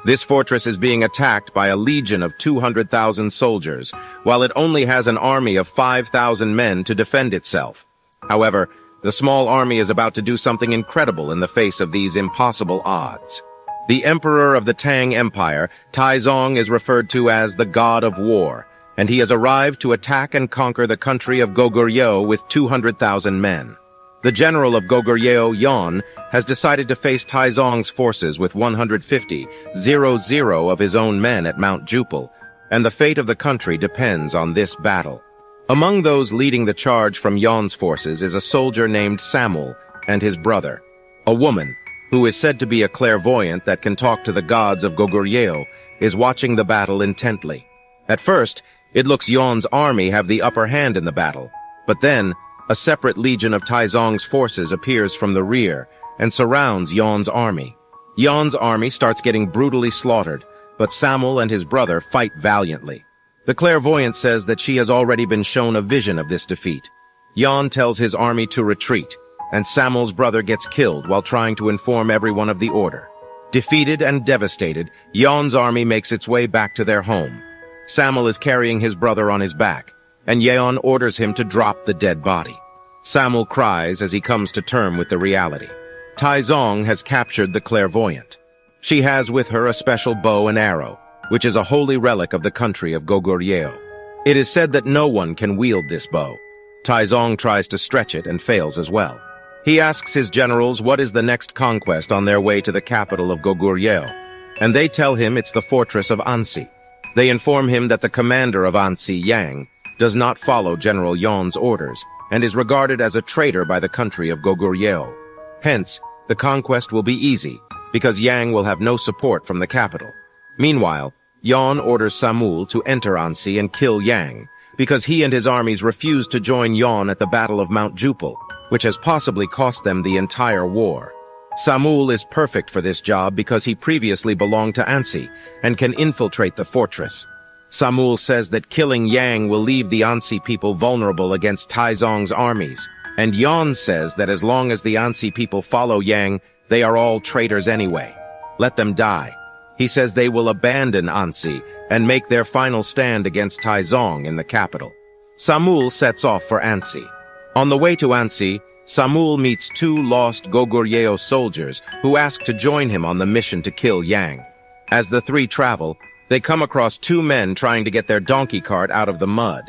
This fortress is being attacked by a legion of 200,000 soldiers, while it only has an army of 5,000 men to defend itself. However, the small army is about to do something incredible in the face of these impossible odds. The emperor of the Tang Empire, Taizong, is referred to as the God of War, and he has arrived to attack and conquer the country of Goguryeo with 200,000 men. The general of Goguryeo, Yan, has decided to face Taizong's forces with 150,000 of his own men at Mount Jupel, and the fate of the country depends on this battle. Among those leading the charge from Yan's forces is a soldier named Samul and his brother. A woman, who is said to be a clairvoyant that can talk to the gods of Goguryeo, is watching the battle intently. At first, it looks Yan's army have the upper hand in the battle, but then, a separate legion of Taizong's forces appears from the rear and surrounds Yan's army. Yan's army starts getting brutally slaughtered, but Samul and his brother fight valiantly. The clairvoyant says that she has already been shown a vision of this defeat. Yan tells his army to retreat, and Samul's brother gets killed while trying to inform everyone of the order. Defeated and devastated, Yan's army makes its way back to their home. Samul is carrying his brother on his back, and Yan orders him to drop the dead body. Samul cries as he comes to terms with the reality. Taizong has captured the clairvoyant. She has with her a special bow and arrow, which is a holy relic of the country of Goguryeo. It is said that no one can wield this bow. Taizong tries to stretch it and fails as well. He asks his generals what is the next conquest on their way to the capital of Goguryeo, and they tell him it's the fortress of Ansi. They inform him that the commander of Ansi, Yang, does not follow General Yan's orders and is regarded as a traitor by the country of Goguryeo. Hence, the conquest will be easy, because Yang will have no support from the capital. Meanwhile, Yan orders Samul to enter Ansi and kill Yang, because he and his armies refused to join Yan at the Battle of Mount Jupel, which has possibly cost them the entire war. Samul is perfect for this job because he previously belonged to Ansi and can infiltrate the fortress. Samul says that killing Yang will leave the Ansi people vulnerable against Taizong's armies, and Yan says that as long as the Ansi people follow Yang, they are all traitors anyway. Let them die. He says they will abandon Ansi and make their final stand against Taizong in the capital. Samul sets off for Ansi. On the way to Ansi, Samul meets two lost Goguryeo soldiers who ask to join him on the mission to kill Yang. As the three travel, they come across two men trying to get their donkey cart out of the mud.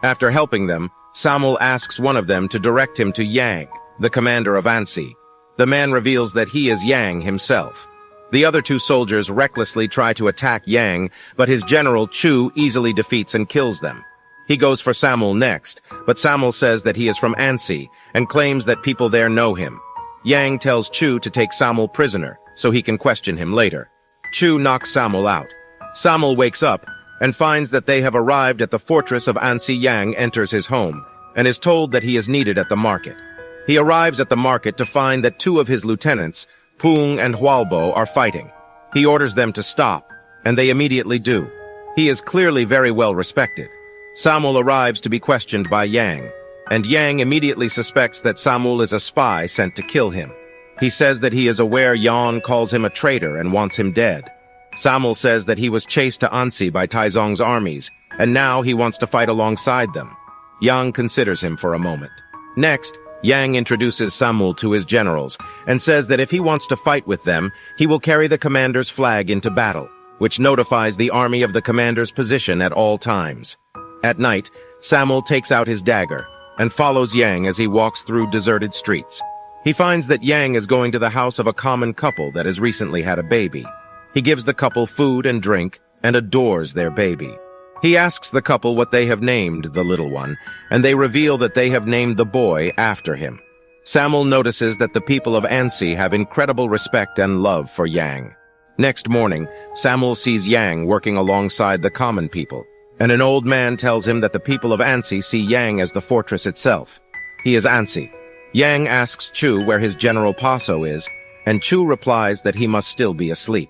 After helping them, Samul asks one of them to direct him to Yang, the commander of Ansi. The man reveals that he is Yang himself. The other two soldiers recklessly try to attack Yang, but his general Chu easily defeats and kills them. He goes for Samul next, but Samul says that he is from Ansi and claims that people there know him. Yang tells Chu to take Samul prisoner so he can question him later. Chu knocks Samul out. Samul wakes up and finds that they have arrived at the fortress of Ansi. Yang enters his home and is told that he is needed at the market. He arrives at the market to find that two of his lieutenants, Pung and Hualbo, are fighting. He orders them to stop, and they immediately do. He is clearly very well respected. Samul arrives to be questioned by Yang, and Yang immediately suspects that Samul is a spy sent to kill him. He says that he is aware Yan calls him a traitor and wants him dead. Samul says that he was chased to Ansi by Taizong's armies, and now he wants to fight alongside them. Yang considers him for a moment. Next, Yang introduces Samul to his generals and says that if he wants to fight with them, he will carry the commander's flag into battle, which notifies the army of the commander's position at all times. At night, Samul takes out his dagger and follows Yang as he walks through deserted streets. He finds that Yang is going to the house of a common couple that has recently had a baby. He gives the couple food and drink and adores their baby. He asks the couple what they have named the little one, and they reveal that they have named the boy after him. Samul notices that the people of Ansi have incredible respect and love for Yang. Next morning, Samul sees Yang working alongside the common people, and an old man tells him that the people of Ansi see Yang as the fortress itself. He is Ansi. Yang asks Chu where his General Paso is, and Chu replies that he must still be asleep.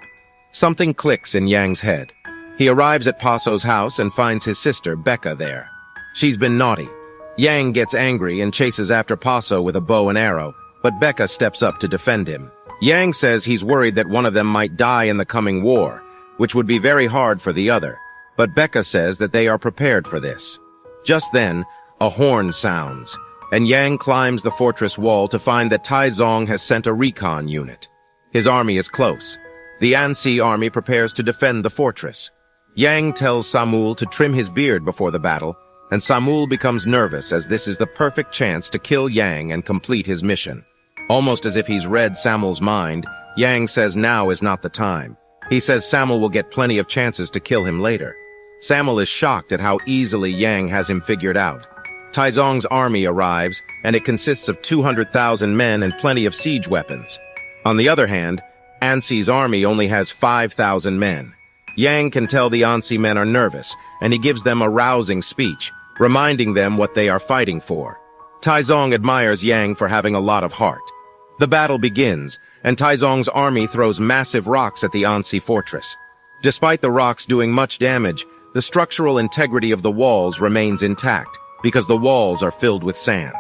Something clicks in Yang's head. He arrives at Paso's house and finds his sister, Becca, there. She's been naughty. Yang gets angry and chases after Paso with a bow and arrow, but Becca steps up to defend him. Yang says he's worried that one of them might die in the coming war, which would be very hard for the other, but Becca says that they are prepared for this. Just then, a horn sounds, and Yang climbs the fortress wall to find that Taizong has sent a recon unit. His army is close. The Ansi army prepares to defend the fortress. Yang tells Samul to trim his beard before the battle, and Samul becomes nervous as this is the perfect chance to kill Yang and complete his mission. Almost as if he's read Samul's mind, Yang says now is not the time. He says Samul will get plenty of chances to kill him later. Samul is shocked at how easily Yang has him figured out. Taizong's army arrives, and it consists of 200,000 men and plenty of siege weapons. On the other hand, Ansi's army only has 5,000 men. Yang can tell the Ansi men are nervous, and he gives them a rousing speech, reminding them what they are fighting for. Taizong admires Yang for having a lot of heart. The battle begins, and Taizong's army throws massive rocks at the Ansi fortress. Despite the rocks doing much damage, the structural integrity of the walls remains intact, because the walls are filled with sand.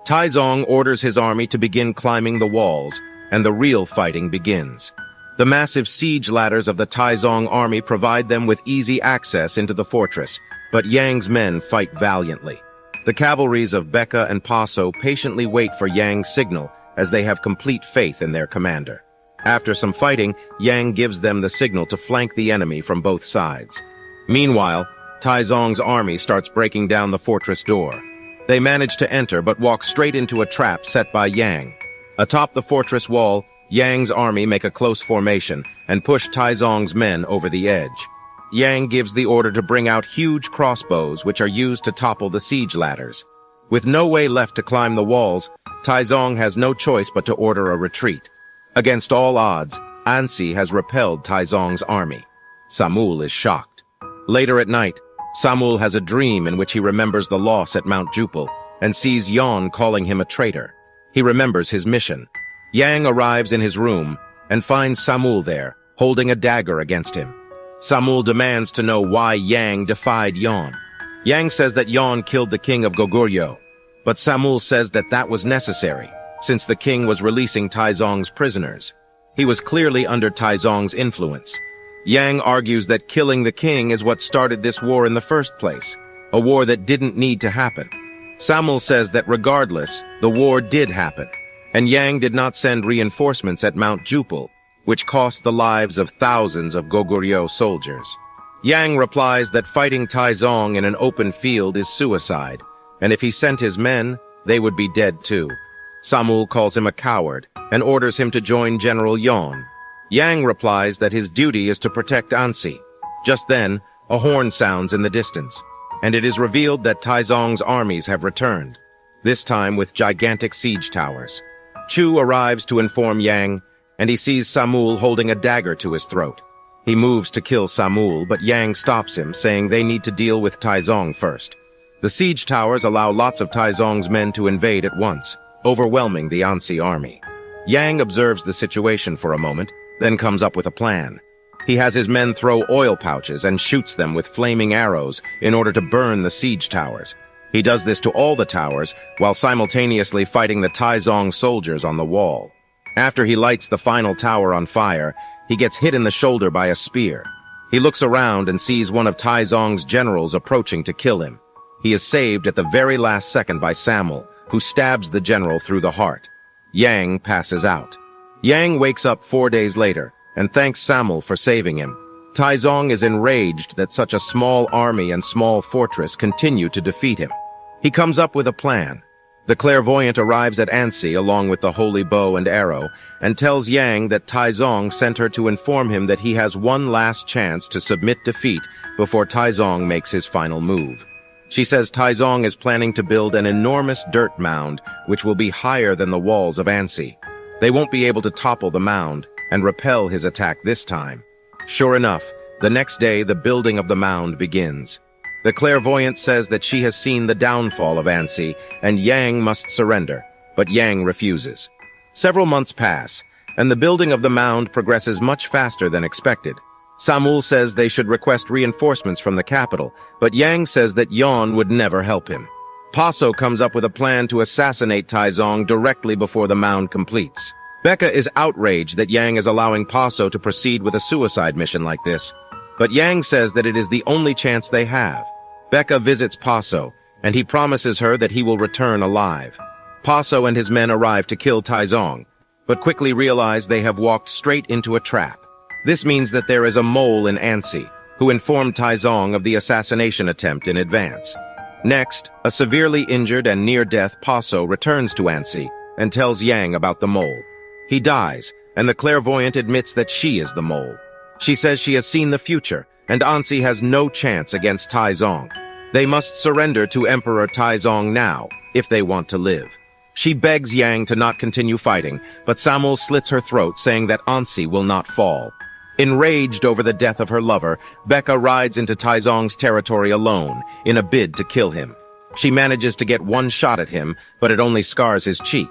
Taizong orders his army to begin climbing the walls, and the real fighting begins. The massive siege ladders of the Taizong army provide them with easy access into the fortress, but Yang's men fight valiantly. The cavalries of Becca and Paso patiently wait for Yang's signal as they have complete faith in their commander. After some fighting, Yang gives them the signal to flank the enemy from both sides. Meanwhile, Taizong's army starts breaking down the fortress door. They manage to enter but walk straight into a trap set by Yang. Atop the fortress wall, Yang's army make a close formation and push Taizong's men over the edge. Yang gives the order to bring out huge crossbows which are used to topple the siege ladders. With no way left to climb the walls, Taizong has no choice but to order a retreat. Against all odds, Ansi has repelled Taizong's army. Samul is shocked. Later at night, Samul has a dream in which he remembers the loss at Mount Jupel and sees Yon calling him a traitor. He remembers his mission. Yang arrives in his room and finds Samul there, holding a dagger against him. Samul demands to know why Yang defied Yon. Yang says that Yon killed the king of Goguryeo, but Samul says that that was necessary, since the king was releasing Taizong's prisoners. He was clearly under Taizong's influence. Yang argues that killing the king is what started this war in the first place, a war that didn't need to happen. Samul says that regardless, the war did happen, and Yang did not send reinforcements at Mount Jupel, which cost the lives of thousands of Goguryeo soldiers. Yang replies that fighting Taizong in an open field is suicide, and if he sent his men, they would be dead too. Samul calls him a coward and orders him to join General Yon. Yang replies that his duty is to protect Ansi. Just then, a horn sounds in the distance, and it is revealed that Taizong's armies have returned, this time with gigantic siege towers. Chu arrives to inform Yang, and he sees Samul holding a dagger to his throat. He moves to kill Samul, but Yang stops him, saying they need to deal with Taizong first. The siege towers allow lots of Taizong's men to invade at once, overwhelming the Ansi army. Yang observes the situation for a moment, then comes up with a plan. He has his men throw oil pouches and shoots them with flaming arrows in order to burn the siege towers. He does this to all the towers, while simultaneously fighting the Taizong soldiers on the wall. After he lights the final tower on fire, he gets hit in the shoulder by a spear. He looks around and sees one of Taizong's generals approaching to kill him. He is saved at the very last second by Samul, who stabs the general through the heart. Yang passes out. Yang wakes up 4 days later and thanks Samul for saving him. Taizong is enraged that such a small army and small fortress continue to defeat him. He comes up with a plan. The clairvoyant arrives at Ansi along with the holy bow and arrow and tells Yang that Taizong sent her to inform him that he has one last chance to submit defeat before Taizong makes his final move. She says Taizong is planning to build an enormous dirt mound which will be higher than the walls of Ansi. They won't be able to topple the mound and repel his attack this time. Sure enough, the next day the building of the mound begins. The clairvoyant says that she has seen the downfall of Ansi and Yang must surrender, but Yang refuses. Several months pass, and the building of the mound progresses much faster than expected. Samul says they should request reinforcements from the capital, but Yang says that Yon would never help him. Paso comes up with a plan to assassinate Taizong directly before the mound completes. Becca is outraged that Yang is allowing Paso to proceed with a suicide mission like this. But Yang says that it is the only chance they have. Becca visits Paso, and he promises her that he will return alive. Paso and his men arrive to kill Taizong, but quickly realize they have walked straight into a trap. This means that there is a mole in Ansi, who informed Taizong of the assassination attempt in advance. Next, a severely injured and near-death Paso returns to Ansi and tells Yang about the mole. He dies, and the clairvoyant admits that she is the mole. She says she has seen the future, and Ansi has no chance against Taizong. They must surrender to Emperor Taizong now, if they want to live. She begs Yang to not continue fighting, but Samul slits her throat, saying that Ansi will not fall. Enraged over the death of her lover, Becca rides into Taizong's territory alone, in a bid to kill him. She manages to get one shot at him, but it only scars his cheek.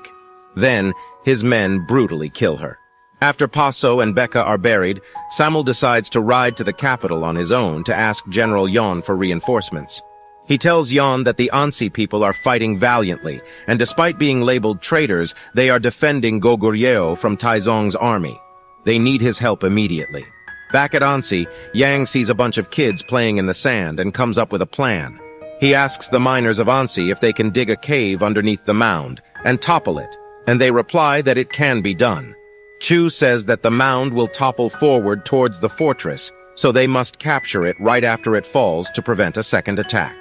Then, his men brutally kill her. After Paso and Becca are buried, Samul decides to ride to the capital on his own to ask General Yon for reinforcements. He tells Yon that the Ansi people are fighting valiantly, and despite being labeled traitors, they are defending Goguryeo from Taizong's army. They need his help immediately. Back at Ansi, Yang sees a bunch of kids playing in the sand and comes up with a plan. He asks the miners of Ansi if they can dig a cave underneath the mound and topple it, and they reply that it can be done. Chu says that the mound will topple forward towards the fortress, so they must capture it right after it falls to prevent a second attack.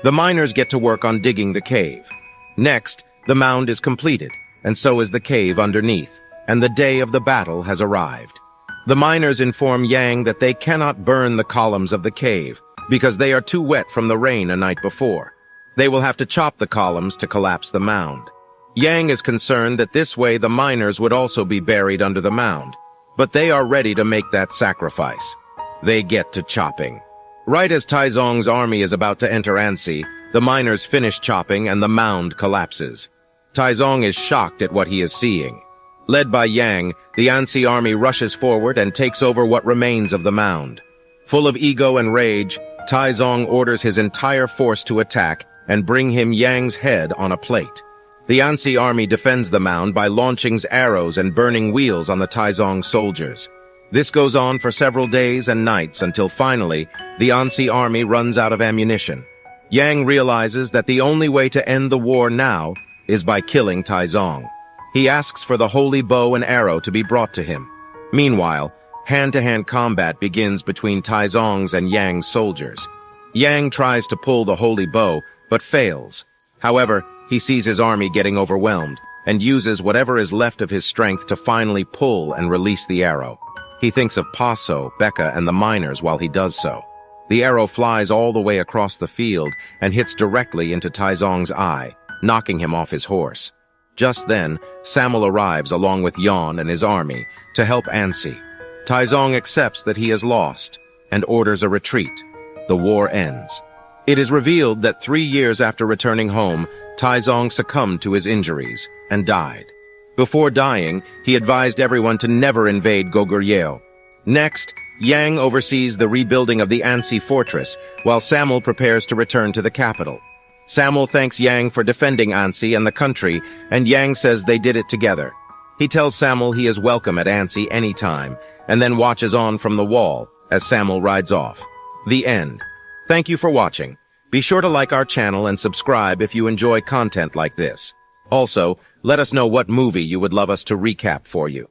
The miners get to work on digging the cave. Next, the mound is completed, and so is the cave underneath, and the day of the battle has arrived. The miners inform Yang that they cannot burn the columns of the cave, because they are too wet from the rain a night before. They will have to chop the columns to collapse the mound. Yang is concerned that this way the miners would also be buried under the mound, but they are ready to make that sacrifice. They get to chopping. Right as Taizong's army is about to enter Ansi, the miners finish chopping and the mound collapses. Taizong is shocked at what he is seeing. Led by Yang, the Ansi army rushes forward and takes over what remains of the mound. Full of ego and rage, Taizong orders his entire force to attack and bring him Yang's head on a plate. The Ansi army defends the mound by launching arrows and burning wheels on the Taizong soldiers. This goes on for several days and nights until finally, the Ansi army runs out of ammunition. Yang realizes that the only way to end the war now is by killing Taizong. He asks for the holy bow and arrow to be brought to him. Meanwhile, hand-to-hand combat begins between Taizong's and Yang's soldiers. Yang tries to pull the holy bow, but fails. However, he sees his army getting overwhelmed and uses whatever is left of his strength to finally pull and release the arrow. He thinks of Paso, Becca, and the miners while he does so. The arrow flies all the way across the field and hits directly into Taizong's eye, knocking him off his horse. Just then, Samul arrives along with Yon and his army to help Ansi. Taizong accepts that he has lost and orders a retreat. The war ends. It is revealed that 3 years after returning home, Taizong succumbed to his injuries and died. Before dying, he advised everyone to never invade Goguryeo. Next, Yang oversees the rebuilding of the Ansi fortress, while Samul prepares to return to the capital. Samul thanks Yang for defending Ansi and the country, and Yang says they did it together. He tells Samul he is welcome at Ansi anytime, and then watches on from the wall as Samul rides off. The end. Thank you for watching. Be sure to like our channel and subscribe if you enjoy content like this. Also, let us know what movie you would love us to recap for you.